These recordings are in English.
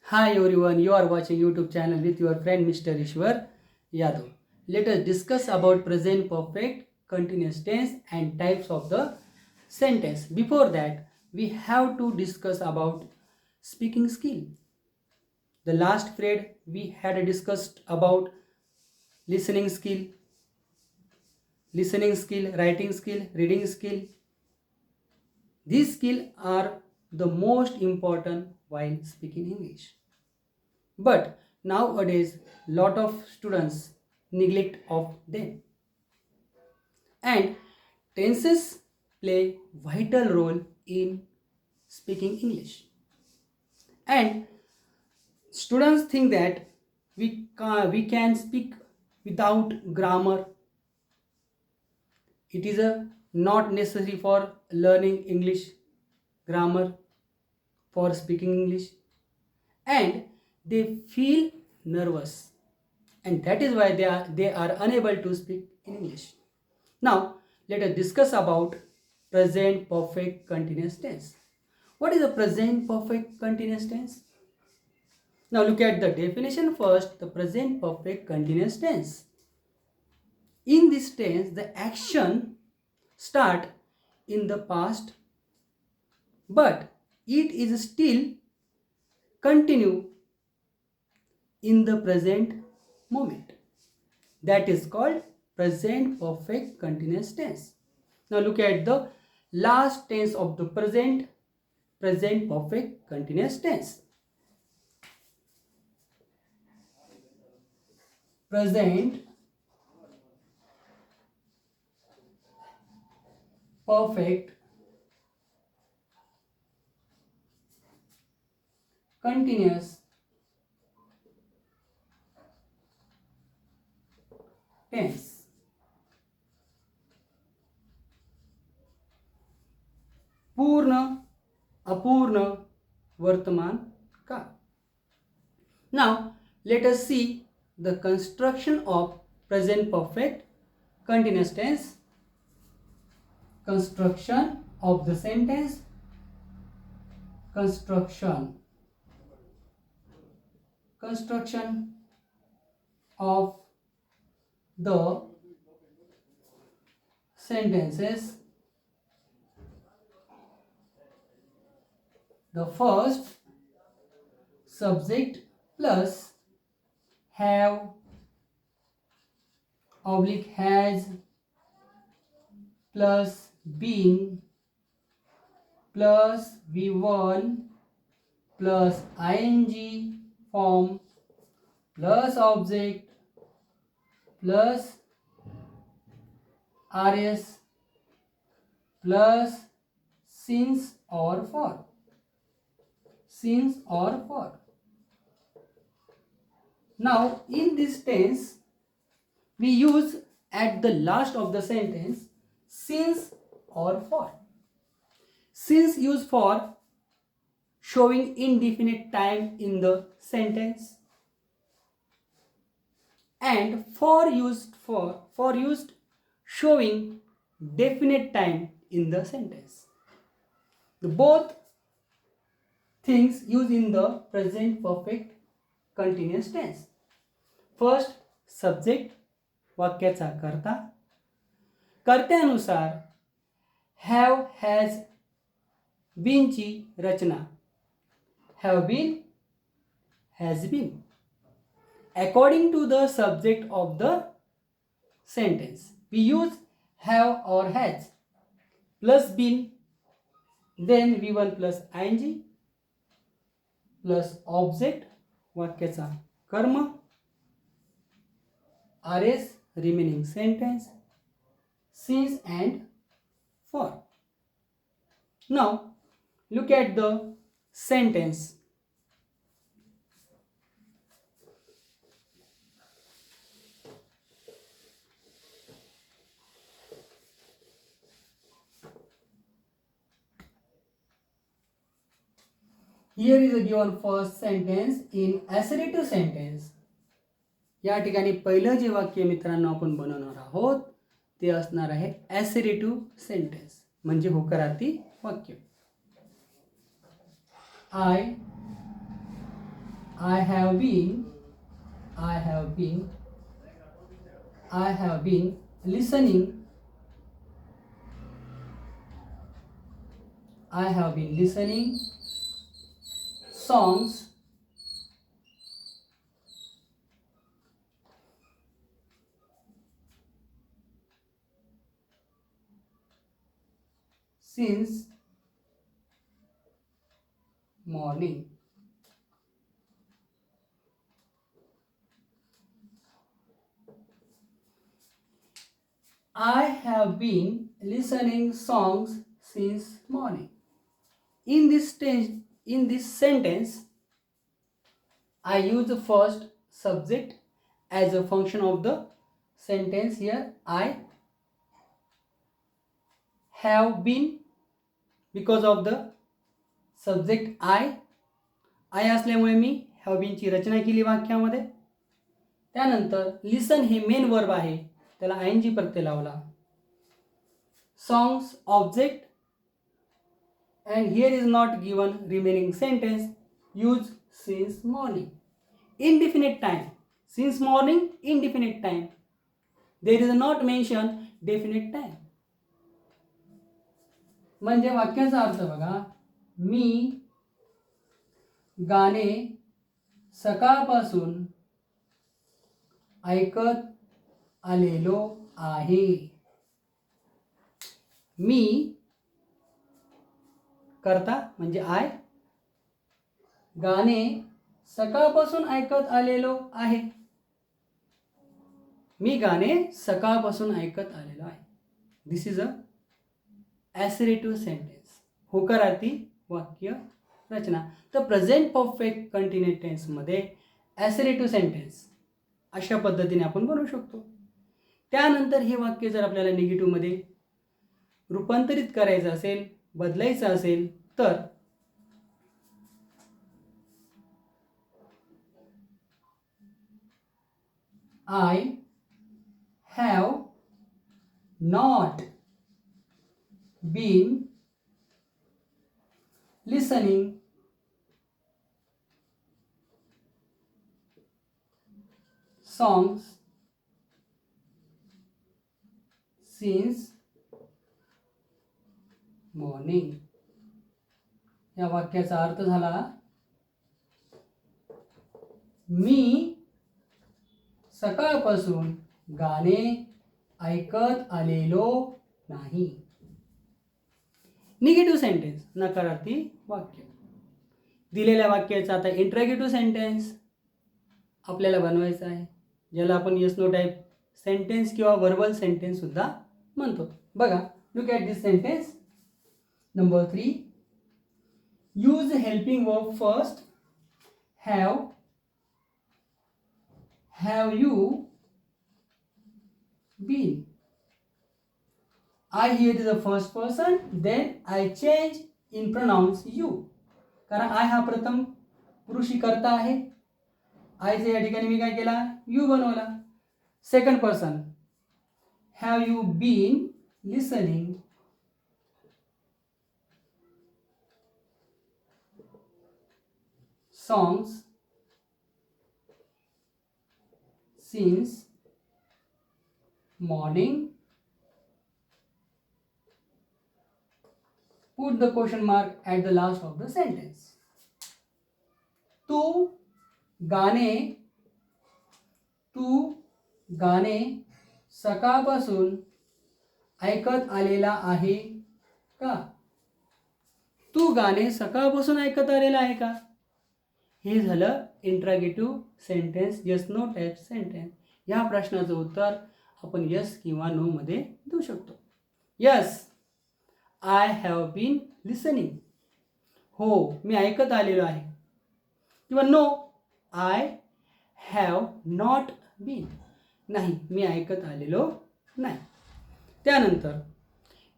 Hi everyone, you are watching YouTube channel with your friend Mr. Ishwar Yadav. Let us discuss about present perfect, continuous tense and types of the sentence. Before that, we have to discuss about speaking skill. The last period we had discussed about listening skill, writing skill, reading skill. These skills are the most important while speaking English. But nowadays, lot of students neglect of them. And tenses play vital role in speaking English. And students think that we can speak without grammar. It is not necessary for learning English grammar for speaking English, and they feel nervous, and that is why they are unable to speak in English. Now let us discuss about present perfect continuous tense. What is a present perfect continuous tense? Now look at the definition first. The present perfect continuous tense, in this tense the action start in the past, but it is still continue in the present moment. That is called present perfect continuous tense. Now look at the last tense of the present perfect continuous tense. Present perfect continuous tense. पूर्ण अपूर्ण वर्तमान काल. Now let us see the construction of present perfect continuous tense. Construction of the sentence. Construction of the sentences. The first, subject plus have oblique has plus been plus V1 plus ing form plus object plus rs plus since or for. Since or for. Now in this tense we use at the last of the sentence since or for. Since used for showing indefinite time in the sentence, and for used showing definite time in the sentence. The both things used in the present perfect continuous tense. First, subject वाक्याचा कर्ता. कर्त्यानुसार have has been ची रचना. have been, has been. According to the subject of the sentence, we use have or has plus been, then V1 plus ing plus object वाक्याचा कर्म, rs remaining sentence, since and for. Now look at the sentence. Here is a given first sentence in assertive sentence. या ठिकाणी पहिलं जे वाक्य मित्रांनो आपण बनवणार आहोत ते असणार आहे assertive sentence, म्हणजे होकारार्थी वाक्य. I I have been, I have been, I have been listening, I have been listening songs since morning. I have been listening songs since morning. In this sentence, I use the first subject as a function of the sentence. Here, I have been because of the subject I असल्यामुळे मी have बीनची रचना केली वाक्यामध्ये. त्यानंतर listen हे main verb आहे, त्याला ING प्रत्यय लावला. Songs object and here is not given remaining sentence. Use since morning. Indefinite time. Since morning, indefinite time. There is not mention definite time. म्हणजे वाक्याचा अर्थ बघा, मी गाणे सकाळपासून ऐकत आलेलो आहे. मी करता म्हणजे आय, गाणे सकाळपासून ऐकत आलेलो आहे. मी गाणे सकाळपासून ऐकत आलेलो आहे. दिस इज अ ॲसरेटिव्ह सेंटेन्स, होकारार्थी वाक्य रचना. तर प्रेझेंट परफेक्ट कंटिन्युअस टेन्समध्ये ॲसरेटिव्ह सेंटेन्स अशा पद्धतीने आपण बनवू शकतो. त्यानंतर हे वाक्य जर आपल्याला निगेटिव्हमध्ये रूपांतरित करायचं असेल, बदलायचं असेल तर I have not been listening songs since morning. या वाक्याचा अर्थ झाला, मी सकाळपासून गाणे ऐकत आलेलो नाही. निगेटिव्ह सेंटेन्स, नकारार्थी वाक्य. दिलेल्या वाक्याचा आता इंट्रॅगेटिव्ह सेंटेन्स आपल्याला बनवायचा आहे, ज्याला आपण येस नो टाईप सेंटेन्स किंवा वर्बल सेंटेन्स सुद्धा म्हणतो. बघा, look at this sentence. Number 3, use helping verb first. Have you been? I here is the first person, then I change in pronouns you. कारण I हा प्रथम पुरुषी कर्ता आहे. आयचे या ठिकाणी मी काय केला, यू बनवला. Second person, have you been listening songs since morning? Put the question mark at the last of the sentence. तू गाणे सकाळपासून ऐकत आलेला आहे का? तू गाणे सकाळपासून ऐकत आलेला आहे का? हे झालं interrogative sentence, yes no type sentence. या प्रश्नाचं उत्तर आपण यस किंवा नो मध्ये देऊ शकतो. Yes, I have been listening. हो, मी ऐकत आलेलो आहे. किंवा no, I have not been. नाही, मी ऐकत आलेलो नाही. त्यानंतर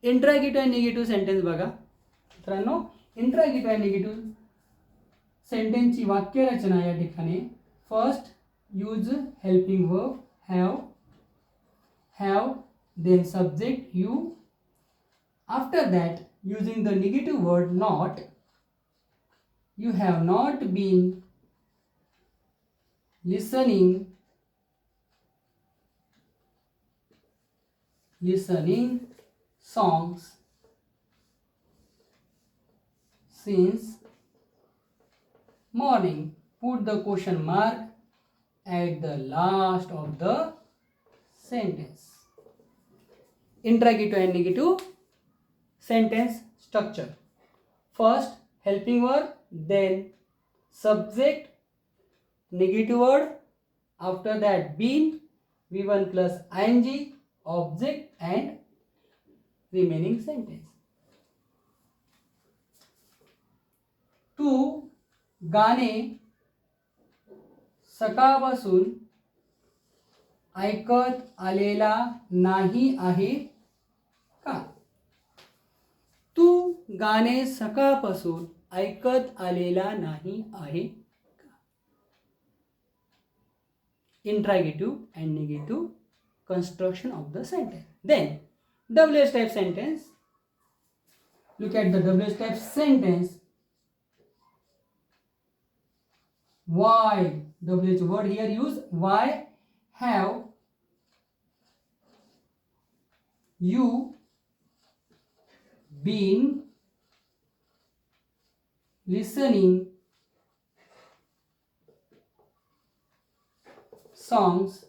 इंट्रॅगेटिव्ह आणि निगेटिव्ह सेंटेन्स बघा मित्रांनो. इंट्रॅगेटिव्ह आणि निगेटिव्ह सेंटेन्सची वाक्यरचना या ठिकाणी first use helping verb have, then subject you. After that, using the negative word not, you have not been listening songs since morning. Put the question mark at the last of the sentence. Interrogative and negative sentence structure. First helping word, then subject, negative word, after that been, V1 plus ing, object and remaining sentence. 2 गाणे सकाळपासून ऐकत आलेला नाही आहे का? तू गाणे सकाळपासून ऐकत आलेला नाही आहे का? Interrogative and negative construction of the sentence. Then WH type sentence. Look at the WH type sentence. Why? WH word here use. Why have you been listening songs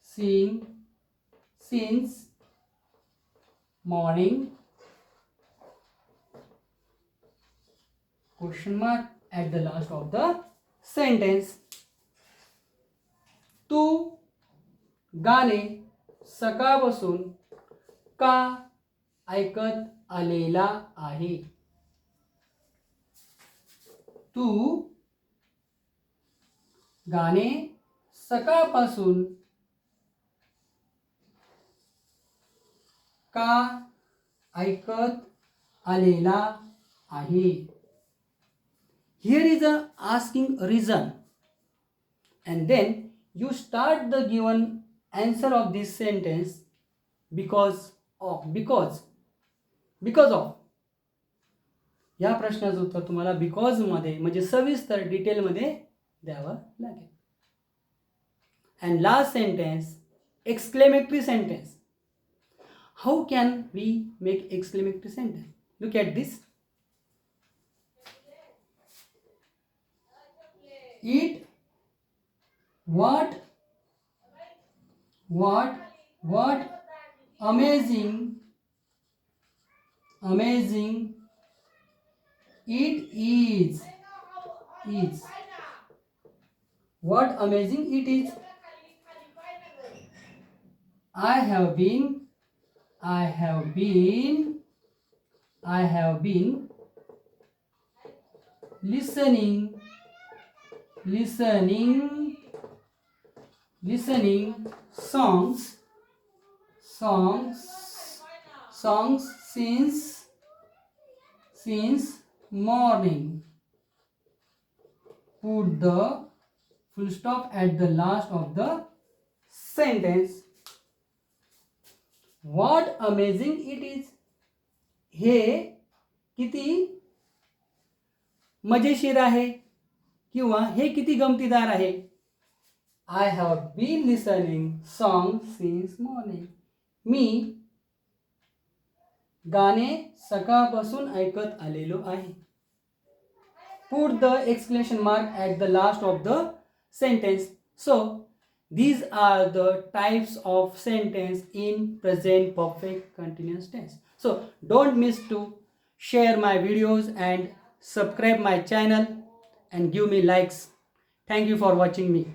since morning? Question mark at the last of the sentence. तू गाणे सकाळपासून का ऐकत आलेला आहे? तू गाणे सकाळपासून का ऐकत आलेला आहे? Here is a asking reason, and then you start the given answer of this sentence because of. या प्रश्नाचं उत्तर तुम्हाला बिकॉज मध्ये म्हणजे सविस्तर डिटेल मध्ये द्यावं लागेल. And last sentence, exclamatory sentence. How can we make exclamatory sentence? Look at this. It what amazing it is. What amazing it is. I have been listening songs since morning. Put the full stop at the last of the sentence. What amazing it is. हे किती मजेशीर आहे किंवा हे किती गमतीदार आहे. I have been listening songs since morning. मी गाणे सकाळपासून ऐकत आलेलो आहे. Put the exclamation mark at the last of the sentence. So these are the types of sentence in present perfect continuous tense. So don't miss to share my videos and subscribe my channel and give me likes. Thank you for watching me.